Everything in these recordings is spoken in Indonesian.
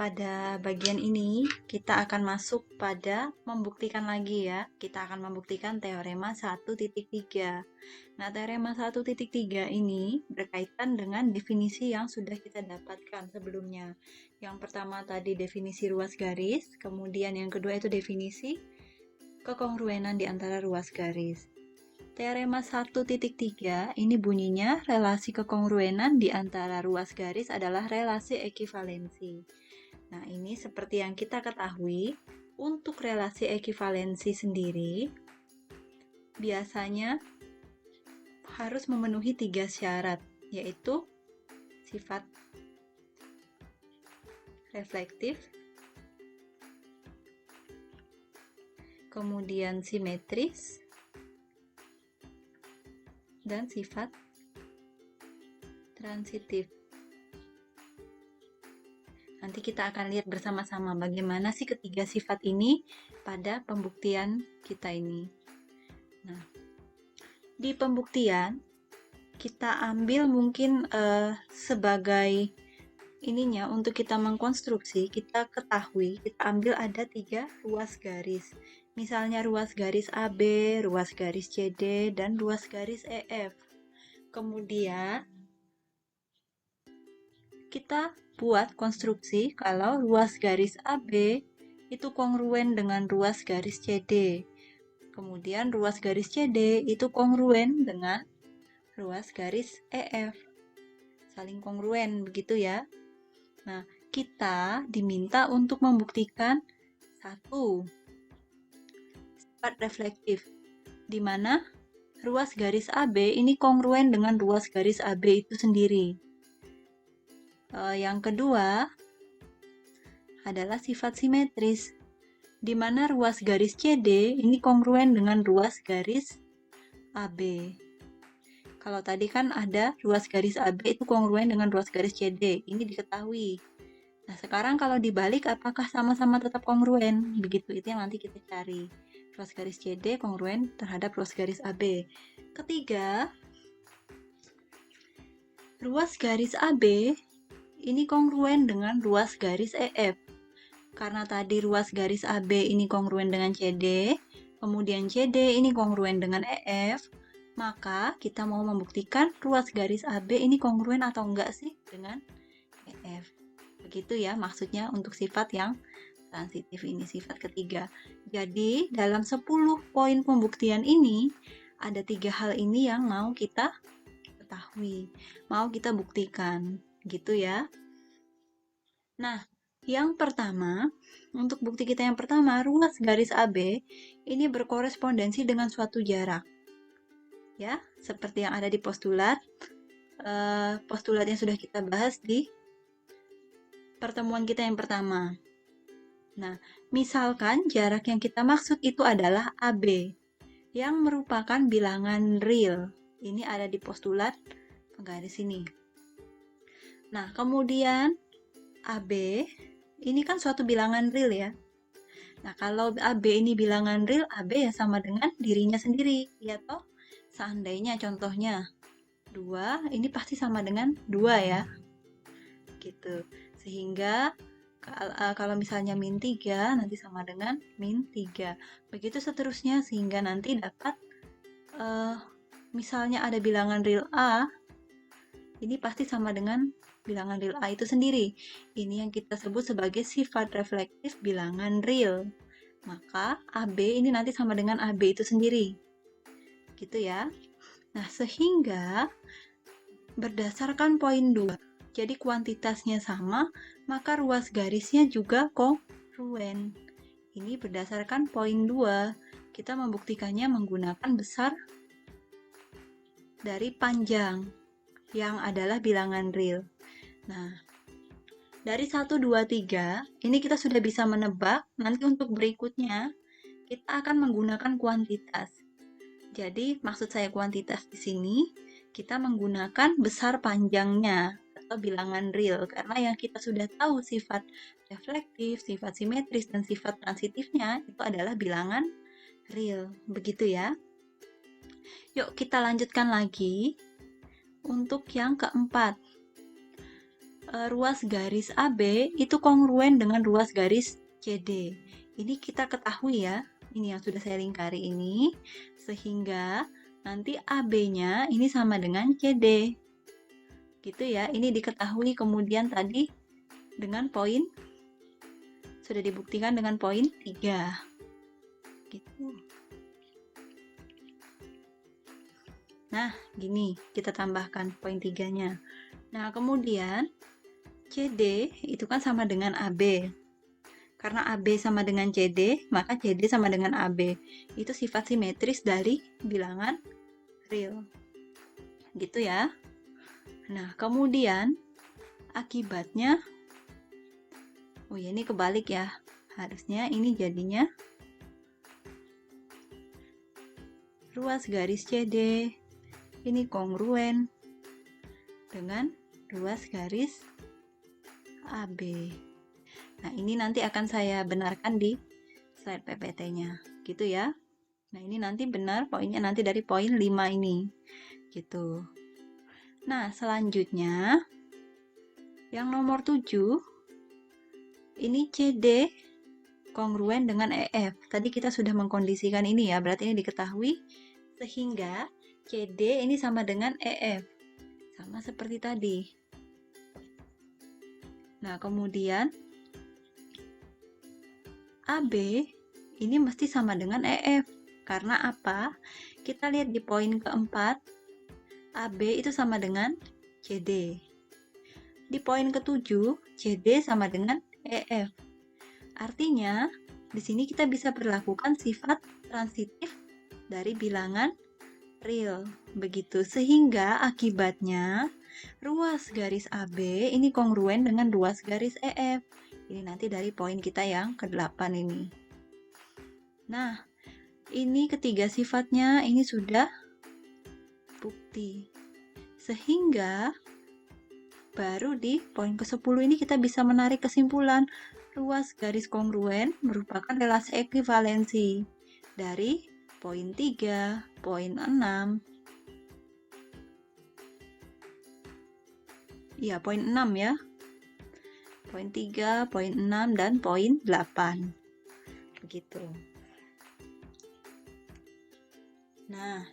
pada bagian ini kita akan masuk pada membuktikan lagi ya. Kita akan membuktikan teorema 1.3. Nah, teorema 1.3 ini berkaitan dengan definisi yang sudah kita dapatkan sebelumnya. Yang pertama tadi definisi ruas garis, kemudian yang kedua itu definisi kekongruenan di antara ruas garis. Teorema 1.3 ini bunyinya relasi kekongruenan di antara ruas garis adalah relasi ekivalensi. Nah, ini seperti yang kita ketahui, untuk relasi ekivalensi sendiri biasanya harus memenuhi 3 syarat, yaitu sifat reflektif, kemudian simetris, dan sifat transitif. Nanti kita akan lihat bersama-sama bagaimana sih ketiga sifat ini pada pembuktian kita ini. Nah, di pembuktian kita ambil mungkin sebagai ininya untuk kita mengkonstruksi, kita ketahui, kita ambil ada 3 ruas garis. Misalnya ruas garis AB, ruas garis CD, dan ruas garis EF. Kemudian kita buat konstruksi kalau ruas garis AB itu kongruen dengan ruas garis CD. Kemudian ruas garis CD itu kongruen dengan ruas garis EF. Saling kongruen begitu ya. Nah, kita diminta untuk membuktikan satu sifat reflektif, di mana ruas garis AB ini kongruen dengan ruas garis AB itu sendiri. Yang kedua adalah sifat simetris, di mana ruas garis CD ini kongruen dengan ruas garis AB. Kalau tadi kan ada ruas garis AB itu kongruen dengan ruas garis CD, ini diketahui. Nah, sekarang kalau dibalik apakah sama-sama tetap kongruen? Begitu, itu yang nanti kita cari. Ruas garis CD kongruen terhadap ruas garis AB. Ketiga, ruas garis AB ini kongruen dengan ruas garis EF. Karena tadi ruas garis AB ini kongruen dengan CD, kemudian CD ini kongruen dengan EF, maka kita mau membuktikan ruas garis AB ini kongruen atau enggak sih dengan EF. Begitu ya maksudnya untuk sifat yang transitif ini, sifat ketiga. Jadi dalam 10 poin pembuktian ini, ada 3 hal ini yang mau kita ketahui, mau kita buktikan, gitu ya. Nah, yang pertama, untuk bukti kita yang pertama, ruas garis AB ini berkorespondensi dengan suatu jarak. Ya, seperti yang ada di postulat. Postulat yang sudah kita bahas di pertemuan kita yang pertama. Nah, misalkan jarak yang kita maksud itu adalah AB, yang merupakan bilangan real. Ini ada di postulat penggaris ini. Nah, kemudian AB ini kan suatu bilangan real ya. Nah, kalau AB ini bilangan real, AB ya sama dengan dirinya sendiri, ya toh? Seandainya contohnya 2, ini pasti sama dengan 2 ya. Gitu. Sehingga kalau misalnya min 3, nanti sama dengan min 3. Begitu seterusnya, sehingga nanti dapat misalnya ada bilangan real A, ini pasti sama dengan bilangan real A itu sendiri. Ini yang kita sebut sebagai sifat reflektif bilangan real. Maka AB ini nanti sama dengan AB itu sendiri. Gitu ya. Nah, sehingga berdasarkan poin 2, jadi kuantitasnya sama, maka ruas garisnya juga kongruen. Ini berdasarkan poin 2, kita membuktikannya menggunakan besar dari panjang, yang adalah bilangan real. Nah, dari 1, 2, 3, ini kita sudah bisa menebak, nanti untuk berikutnya, kita akan menggunakan kuantitas. Jadi, maksud saya kuantitas di sini, kita menggunakan besar panjangnya, atau bilangan real, karena yang kita sudah tahu sifat reflektif, sifat simetris, dan sifat transitifnya, itu adalah bilangan real. Begitu ya. Yuk, kita lanjutkan lagi. Untuk yang keempat, ruas garis AB itu kongruen dengan ruas garis CD. Ini kita ketahui ya, ini yang sudah saya lingkari ini, sehingga nanti AB-nya ini sama dengan CD. Gitu ya, ini diketahui kemudian tadi dengan poin, sudah dibuktikan dengan poin 3. Gitu. Nah, gini, kita tambahkan poin 3-nya. Nah, kemudian CD itu kan sama dengan AB. Karena AB sama dengan CD, maka CD sama dengan AB. Itu sifat simetris dari bilangan real. Gitu ya. Nah, kemudian akibatnya, oh ya ini kebalik ya. Harusnya ini jadinya ruas garis CD ini kongruen dengan ruas garis AB. Nah, ini nanti akan saya benarkan di slide PPT-nya, gitu ya. Nah, ini nanti benar poinnya nanti dari poin 5 ini. Gitu. Nah, selanjutnya yang nomor 7 ini CD kongruen dengan EF. Tadi kita sudah mengkondisikan ini ya, berarti ini diketahui sehingga CD ini sama dengan EF. Sama seperti tadi. Nah, kemudian AB ini mesti sama dengan EF. Karena apa? Kita lihat di poin keempat, AB itu sama dengan CD. Di poin ketujuh, CD sama dengan EF. Artinya, di sini kita bisa berlakukan sifat transitif dari bilangan real. Begitu, sehingga akibatnya ruas garis AB ini kongruen dengan ruas garis EF. Ini nanti dari poin kita yang ke-8 ini. Nah, ini ketiga sifatnya ini sudah bukti. Sehingga baru di poin ke-10 ini kita bisa menarik kesimpulan ruas garis kongruen merupakan relasi ekuivalensi dari poin 3, poin 6. Ya, poin 6 ya. Poin 3, poin 6, dan poin 8. Begitu. Nah,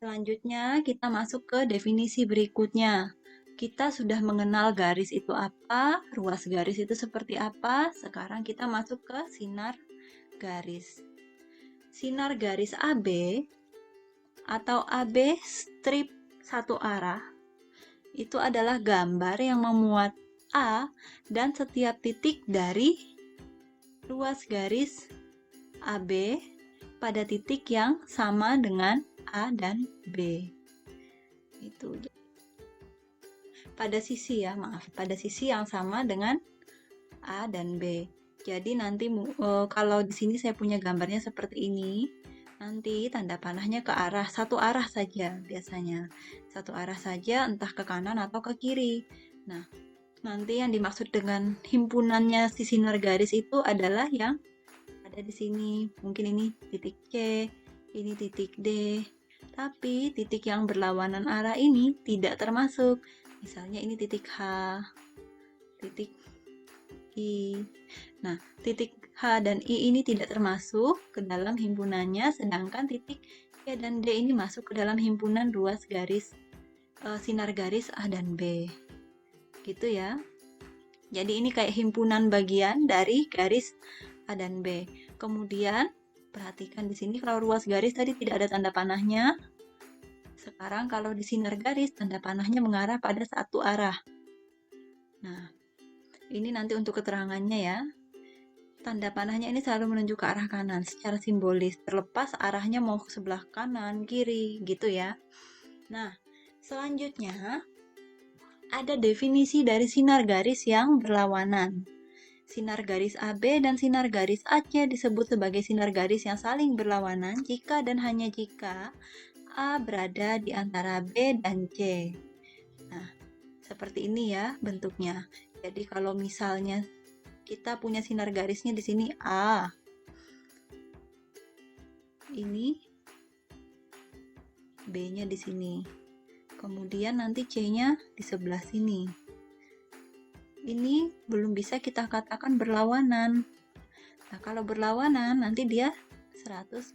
selanjutnya kita masuk ke definisi berikutnya. Kita sudah mengenal garis itu apa, ruas garis itu seperti apa. Sekarang kita masuk ke sinar garis. Sinar garis AB atau AB strip satu arah itu adalah gambar yang memuat A dan setiap titik dari ruas garis AB pada titik yang sama dengan A dan B. Itu pada sisi ya, maaf, pada sisi yang sama dengan A dan B. Jadi nanti kalau di sini saya punya gambarnya seperti ini, nanti tanda panahnya ke arah satu arah saja biasanya. Satu arah saja, entah ke kanan atau ke kiri. Nah, nanti yang dimaksud dengan himpunannya si sinar garis itu adalah yang ada di sini. Mungkin ini titik C, ini titik D. Tapi titik yang berlawanan arah ini tidak termasuk. Misalnya ini titik H, titik I. Nah, titik H dan I ini tidak termasuk ke dalam himpunannya, sedangkan titik C dan D ini masuk ke dalam himpunan ruas garis sinar garis A dan B. Gitu ya. Jadi ini kayak himpunan bagian dari garis A dan B. Kemudian perhatikan di sini kalau ruas garis tadi tidak ada tanda panahnya. Sekarang kalau di sinar garis tanda panahnya mengarah pada satu arah. Nah, ini nanti untuk keterangannya ya. Tanda panahnya ini selalu menunjuk ke arah kanan secara simbolis, terlepas arahnya mau ke sebelah kanan, kiri, gitu ya. Nah, selanjutnya ada definisi dari sinar garis yang berlawanan. Sinar garis AB dan sinar garis AC disebut sebagai sinar garis yang saling berlawanan jika dan hanya jika A berada di antara B dan C. Nah, seperti ini ya bentuknya. Jadi kalau misalnya kita punya sinar garisnya di sini A. Ini B-nya di sini. Kemudian nanti C-nya di sebelah sini. ini belum bisa kita katakan berlawanan. Nah, kalau berlawanan nanti dia 180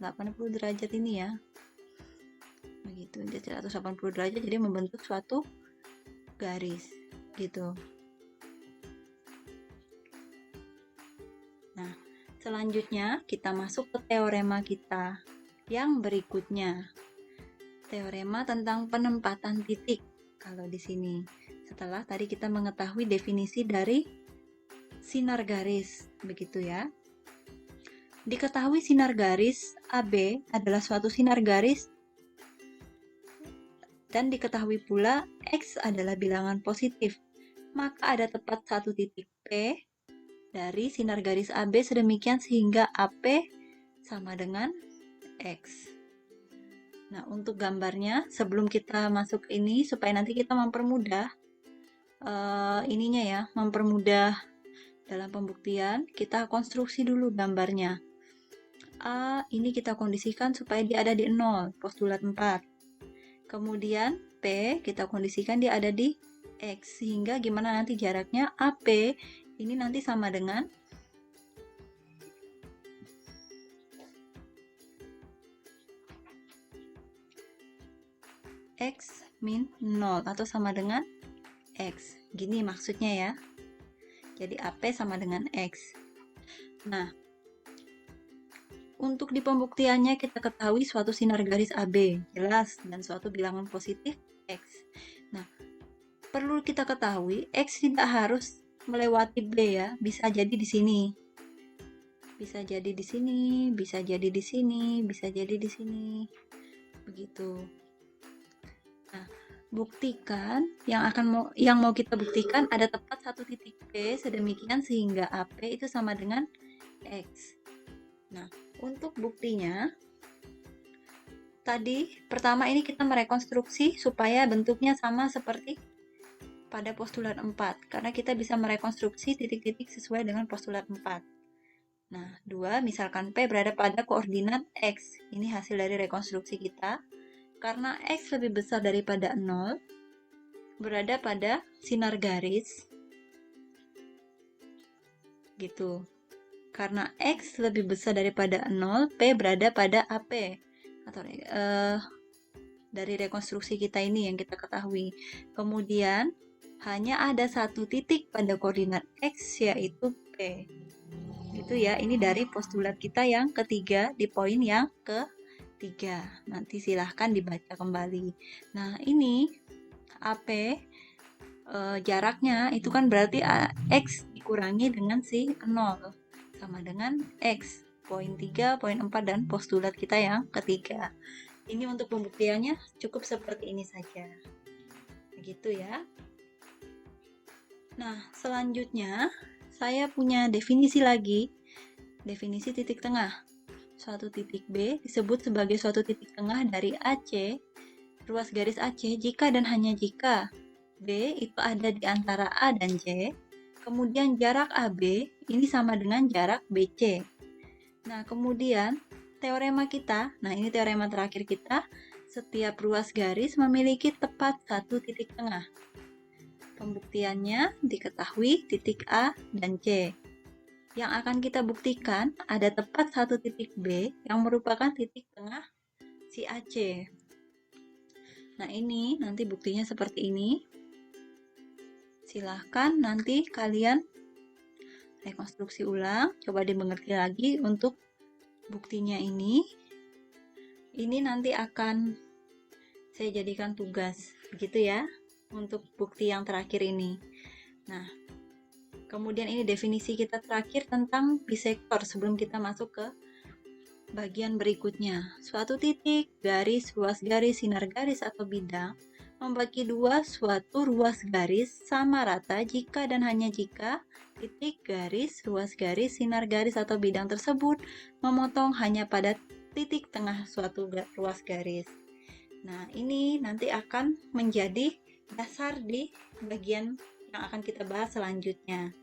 derajat ini ya. Begitu, dia 180 derajat, jadi membentuk suatu garis gitu. Nah, selanjutnya kita masuk ke teorema kita yang berikutnya. Teorema tentang penempatan titik. Kalau di sini, setelah tadi kita mengetahui definisi dari sinar garis, begitu ya. Diketahui sinar garis AB adalah suatu sinar garis dan diketahui pula X adalah bilangan positif. Maka ada tepat satu titik P dari sinar garis AB sedemikian sehingga AP sama dengan X. Nah, untuk gambarnya, sebelum kita masuk ke ini, supaya nanti kita mempermudah ininya ya, mempermudah dalam pembuktian, kita konstruksi dulu gambarnya. A ini kita kondisikan supaya dia ada di 0, postulat 4. Kemudian P kita kondisikan dia ada di X, sehingga gimana nanti jaraknya AP ini nanti sama dengan X min 0 atau sama dengan X. Gini maksudnya ya. Jadi AP sama dengan X. Nah, untuk di pembuktiannya kita ketahui suatu sinar garis AB, jelas, dan suatu bilangan positif X. Nah, perlu kita ketahui X tidak harus melewati B ya, bisa jadi di sini. Bisa jadi di sini, bisa jadi di sini, bisa jadi di sini. Begitu. Nah, buktikan yang mau kita buktikan ada tepat satu titik P sedemikian sehingga AP itu sama dengan X. Nah, untuk buktinya tadi pertama ini kita merekonstruksi supaya bentuknya sama seperti pada postulat 4 karena kita bisa merekonstruksi titik-titik sesuai dengan postulat 4. Nah, 2 misalkan P berada pada koordinat X. Ini hasil dari rekonstruksi kita. Karena X lebih besar daripada 0, berada pada sinar garis. Gitu. Karena X lebih besar daripada 0, P berada pada AP. Atau dari rekonstruksi kita ini yang kita ketahui. Kemudian, hanya ada satu titik pada koordinat X, yaitu P. Gitu ya, ini dari postulat kita yang ketiga di poin yang ketiga. Nanti silahkan dibaca kembali. Nah, ini AP jaraknya itu kan berarti X dikurangi dengan si 0 sama dengan X. Poin 3, poin 4, dan postulat kita yang ketiga. Ini untuk pembuktiannya cukup seperti ini saja. Begitu ya. Nah, selanjutnya saya punya definisi lagi. Definisi titik tengah. Suatu titik B disebut sebagai suatu titik tengah dari AC, ruas garis AC, jika dan hanya jika B itu ada di antara A dan C, kemudian jarak AB ini sama dengan jarak BC. Nah, kemudian teorema kita, nah ini teorema terakhir kita, setiap ruas garis memiliki tepat satu titik tengah. Pembuktiannya diketahui titik A dan C. Yang akan kita buktikan ada tepat satu titik B yang merupakan titik tengah si AC. Nah, ini nanti buktinya seperti ini. Silahkan nanti kalian rekonstruksi ulang, coba dimengerti lagi untuk buktinya ini. Ini nanti akan saya jadikan tugas, begitu ya, untuk bukti yang terakhir ini. Nah, kemudian ini definisi kita terakhir tentang bisektor sebelum kita masuk ke bagian berikutnya. Suatu titik, garis, ruas garis, sinar garis, atau bidang membagi dua suatu ruas garis sama rata jika dan hanya jika titik, garis, ruas garis, sinar garis, atau bidang tersebut memotong hanya pada titik tengah suatu ruas garis. Nah, ini nanti akan menjadi dasar di bagian yang akan kita bahas selanjutnya.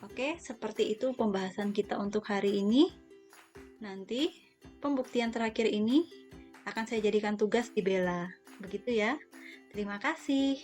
Oke, seperti itu pembahasan kita untuk hari ini. Nanti pembuktian terakhir ini akan saya jadikan tugas di Bella. Begitu ya. Terima kasih.